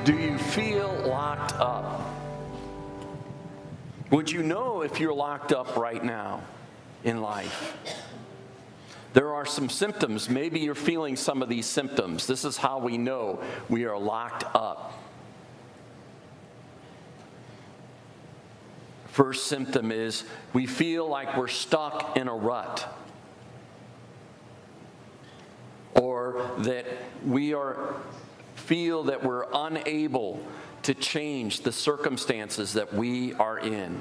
Do you feel locked up? Would you know if you're locked up right now in life? There are some symptoms. Maybe you're feeling some of these symptoms. This is how we know we are locked up. First symptom is we feel like we're stuck in a rut, or that we feel that we're unable to change the circumstances that we are in.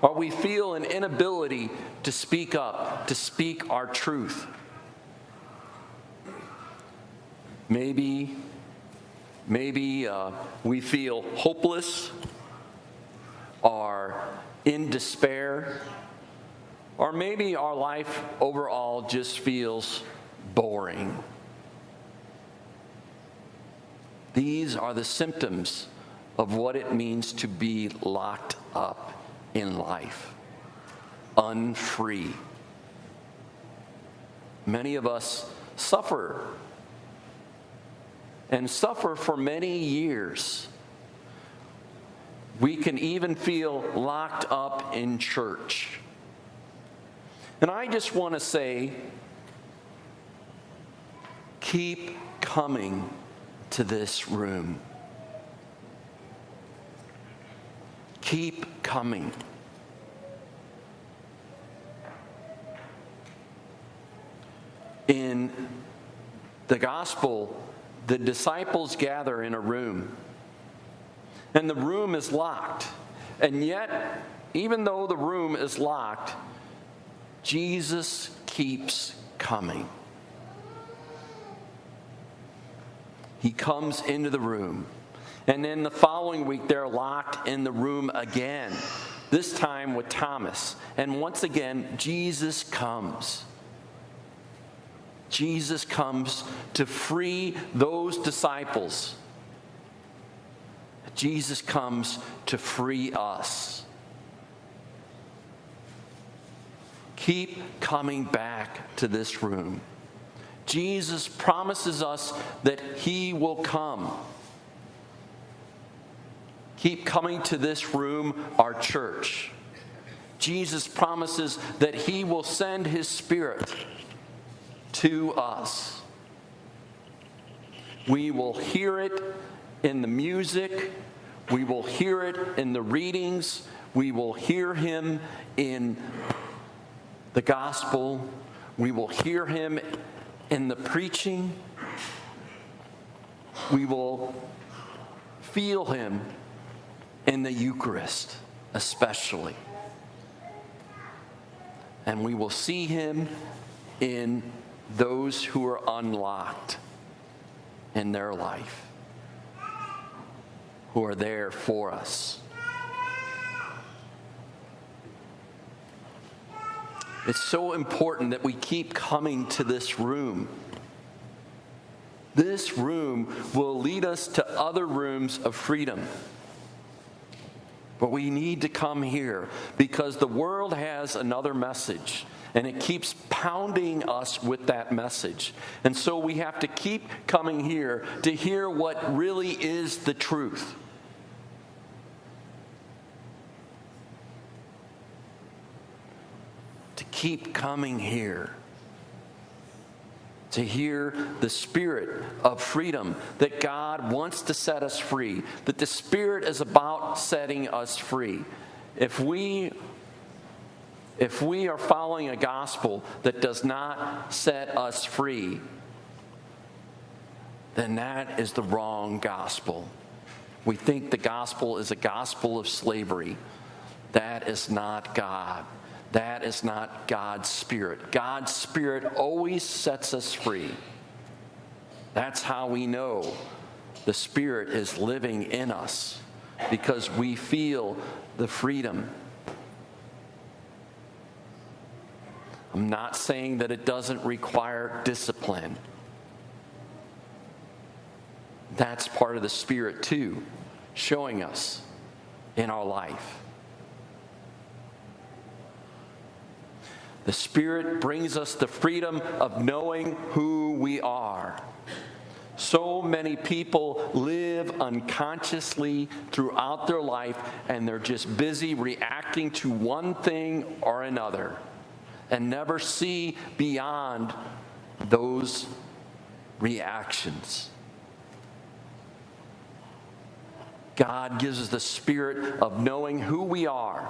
Or we feel an inability to speak up, to speak our truth. Maybe we feel hopeless, or in despair, or maybe our life overall just feels boring. These are the symptoms of what it means to be locked up in life, unfree. Many of us suffer, and suffer for many years. We can even feel locked up in church. And I just want to say, keep coming to this room. Keep coming. In the gospel, the disciples gather in a room, and the room is locked. And yet, even though the room is locked, Jesus keeps coming. He comes into the room. And then the following week, they're locked in the room again, this time with Thomas. And once again, Jesus comes. Jesus comes to free those disciples. Jesus comes to free us. Keep coming back to this room. Jesus promises us that He will come. Keep coming to this room, our church. Jesus promises that He will send His Spirit to us. We will hear it in the music. We will hear it in the readings. We will hear Him in the gospel. We will hear Him in the preaching. We will feel Him in the Eucharist, especially. And we will see Him in those who are unlocked in their life, who are there for us. It's so important that we keep coming to this room. This room will lead us to other rooms of freedom. But we need to come here because the world has another message, and it keeps pounding us with that message. And so we have to keep coming here to hear what really is the truth. To keep coming here to hear the spirit of freedom, that God wants to set us free, that the Spirit is about setting us free. If we are following a gospel that does not set us free, then that is the wrong gospel. We think the gospel is a gospel of slavery. That is not God. That is not God's Spirit. God's Spirit always sets us free. That's how we know the Spirit is living in us, because we feel the freedom. I'm not saying that it doesn't require discipline. That's part of the Spirit too, showing us in our life. The Spirit brings us the freedom of knowing who we are. So many people live unconsciously throughout their life, and they're just busy reacting to one thing or another and never see beyond those reactions. God gives us the spirit of knowing who we are,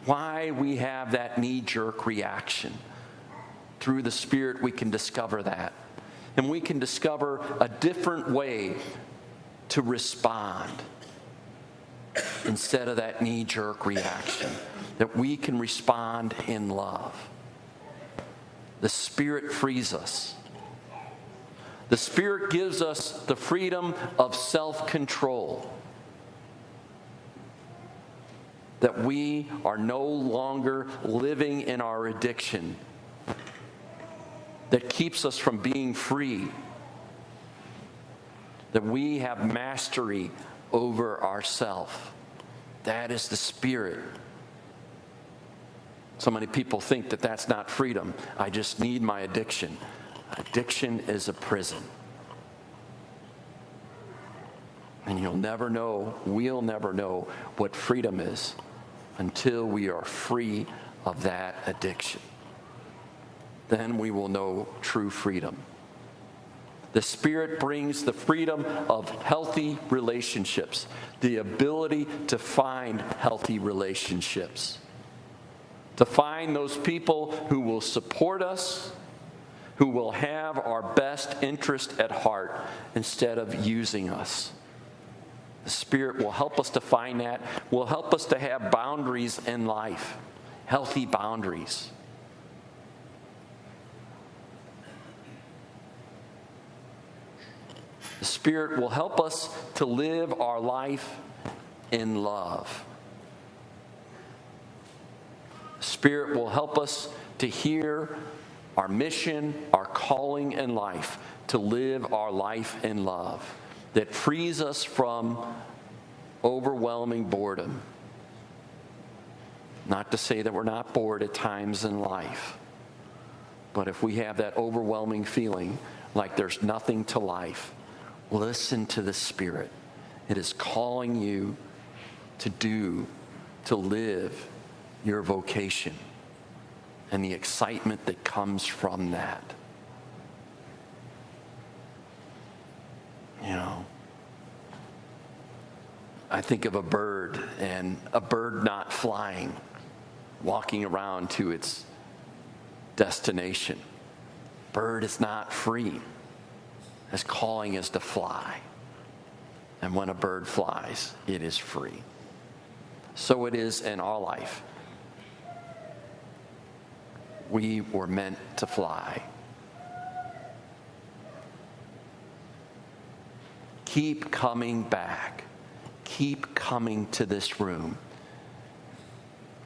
why we have that knee-jerk reaction. Through the Spirit, we can discover that. And we can discover a different way to respond instead of that knee-jerk reaction, that we can respond in love. The Spirit frees us. The Spirit gives us the freedom of self-control, that we are no longer living in our addiction, that keeps us from being free, that we have mastery over ourselves. That is the Spirit. So many people think that that's not freedom. I just need my addiction. Addiction is a prison. And you'll never know, we'll never know what freedom is until we are free of that addiction. Then we will know true freedom. The Spirit brings the freedom of healthy relationships, the ability to find healthy relationships, to find those people who will support us, who will have our best interest at heart instead of using us. The Spirit will help us to find that, will help us to have boundaries in life, healthy boundaries. The Spirit will help us to live our life in love. The Spirit will help us to hear our mission, our calling in life, to live our life in love, that frees us from overwhelming boredom. Not to say that we're not bored at times in life, but if we have that overwhelming feeling like there's nothing to life, listen to the Spirit. It is calling you to live your vocation and the excitement that comes from that. You know, I think of a bird and a bird not flying, walking around to its destination. Bird is not free. His calling is to fly. And when a bird flies, it is free. So it is in our life. We were meant to fly. Keep coming back. Keep coming to this room.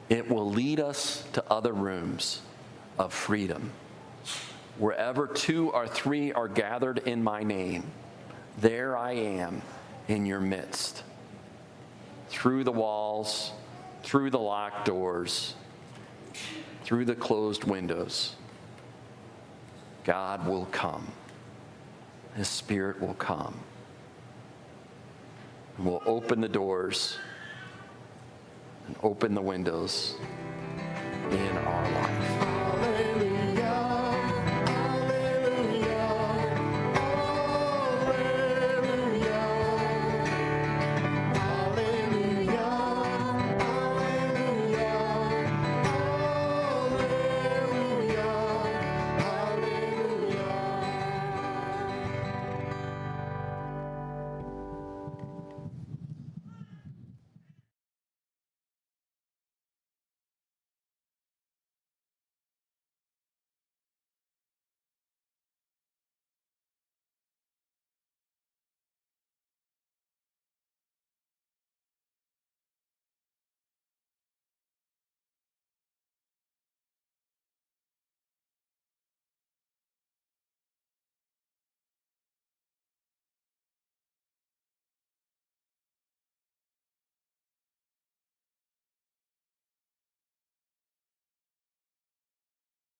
It will lead us to other rooms of freedom. Wherever 2 or 3 are gathered in my name, there I am in your midst. Through the walls, through the locked doors, through the closed windows, God will come. His Spirit will come. And we'll open the doors and open the windows in our life.